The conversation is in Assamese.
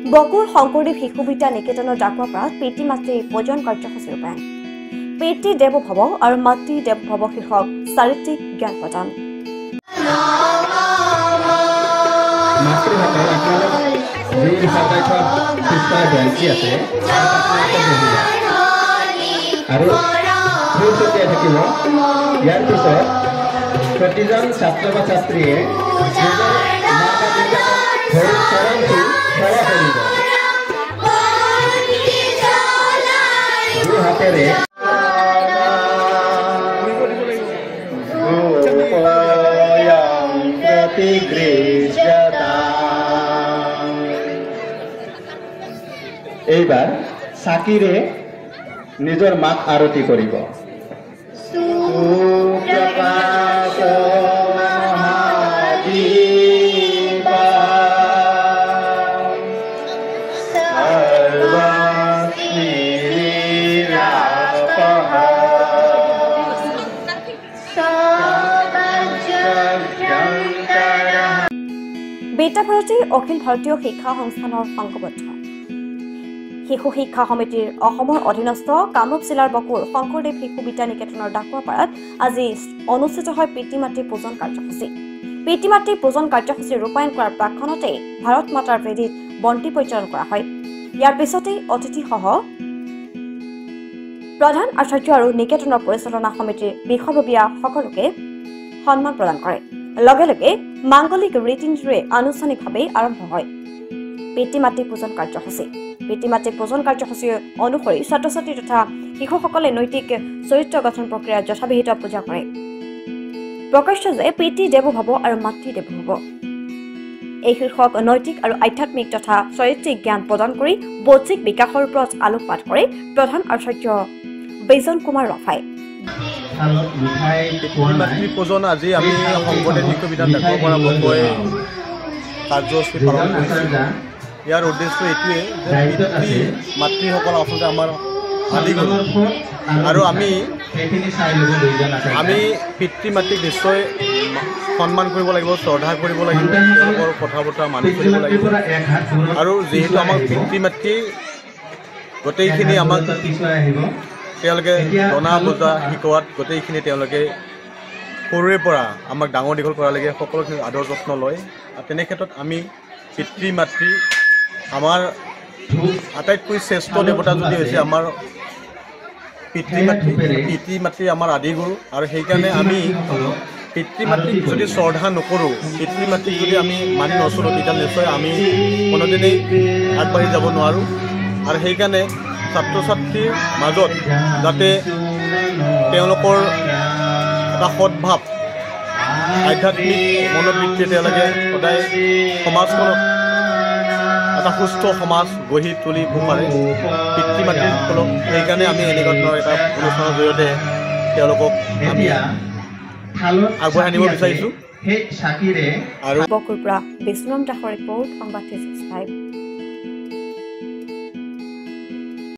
বকুৰ শংকৰদেৱ শিশু বিদ্যা নিকেতনৰ ডাকুৱাপাৰাত পিতৃ মাতৃ পূজন কাৰ্যসূচী ৰূপায়ণ পিতৃ দেৱ ভৱ আৰু মাতৃ দেৱ ভৱ শীৰ্ষক চাৰিত্ৰিক জ্ঞান প্ৰদান प्रतिजन छात्र বা ছাত্ৰীয়ে হাতেৰে এইবাৰ চাকিৰে নিজৰ মাক আৰতি কৰিব বেটা ভাৰতী অখিল ভাৰতীয় শিক্ষা সংস্থানৰ সংঘবদ্ধ শিশু শিক্ষা সমিতিৰ অসমৰ অধীনস্থ কামৰূপ জিলাৰ বকুৰ শংকৰদেৱ শিশু বিদ্যা নিকেতনৰ ডাকুৱাপাৰাত আজি অনুষ্ঠিত হয় পিতৃ মাতৃ পূজন কাৰ্যসূচী পিতৃ মাতৃ পূজন কাৰ্যসূচী ৰূপায়ণ কৰাৰ প্ৰাক্ষণতে ভাৰত মাতাৰ বেদীত বন্তি প্ৰজ্বলন কৰা হয় ইয়াৰ পিছতেই অতিথিসহ প্ৰধান আচাৰ্য আৰু নিকেতনৰ পৰিচালনা সমিতিৰ বিষয়ববীয়া সকলোকে সন্মান প্ৰদান কৰে লগে লগে মাংগলিক ৰীতি নীতিৰে আনুষ্ঠানিকভাৱে আৰম্ভ হয় পিতৃ মাতৃ পূজন কাৰ্যসূচী পিতৃ মাতৃ পূজন কাৰ্যসূচী অনুসৰি ছাত্ৰ ছাত্ৰী তথা শিশুসকলে নৈতিক চৰিত্ৰ গঠন প্ৰক্ৰিয়াত যথাবিহিত পূজা কৰে প্ৰকাশ্য যে পিতৃ দেৱ ভৱ আৰু মাতৃ দেৱ ভৱ এই শীৰ্ষক নৈতিক আৰু আধ্যাত্মিক তথা চৰিত্ৰিক জ্ঞান প্ৰদান কৰি বৌদ্ধিক বিকাশৰ ওপৰত আলোকপাত কৰে প্ৰধান আচাৰ্য বেজন কুমাৰ ৰফাই মাতৃ পূজন আজি আমি শংকৰদেৱ শিশু বিদ্যা ডাকুৱাপাৰা বকুৱে কাৰ্যসূচী পালন কৰিছোঁ ইয়াৰ উদ্দেশ্য এইটোৱে যে পিতৃ মাতৃসকল আচলতে আমাৰ আদিগুৰু আৰু আমি পিতৃ মাতৃক নিশ্চয় সন্মান কৰিব লাগিব শ্ৰদ্ধা কৰিব লাগিব তেওঁলোকৰ কথা বতৰা মানি চলিব লাগিব আৰু যিহেতু আমাক পিতৃ মাতৃ গোটেইখিনি আমাক তেওঁলোকে জনা বুজা শিকোৱাত গোটেইখিনি তেওঁলোকে সৰুৰে পৰা আমাক ডাঙৰ দীঘল কৰালৈকে সকলোখিনি আদৰ যত্ন লয় আৰু তেনে ক্ষেত্ৰত আমি পিতৃ মাতৃ আমাৰ আটাইতকৈ শ্ৰেষ্ঠ দেৱতা যদি হৈছে আমাৰ পিতৃ মাতৃ আমাৰ আদিগুৰু আৰু সেইকাৰণে আমি পিতৃ মাতৃক যদি শ্ৰদ্ধা নকৰোঁ পিতৃ মাতৃক যদি আমি মানি নচলোঁ তেতিয়া নিশ্চয় আমি কোনোদিনেই আগবাঢ়ি যাব নোৱাৰোঁ আৰু সেইকাৰণে ছাত্ৰ ছাত্ৰীৰ মাজত যাতে তেওঁলোকৰ এটা সদ্ভাৱ আধ্যাত্মিক মনোবৃত্তিৰে তেওঁলোকে সদায় সমাজখনত এটা সুস্থ সমাজ গঢ়ি তুলিব পাৰে পিতৃ মাতৃসকলক সেইকাৰণে আমি এনেকুৱা ধৰণৰ এটা অনুষ্ঠানৰ জৰিয়তে তেওঁলোকক আমি আগবঢ়াই আনিব বিচাৰিছোঁ আৰু বকুৰ পৰা বিষ্ণুৰাম দাসৰ ৰিপৰ্ট সংবাদ 365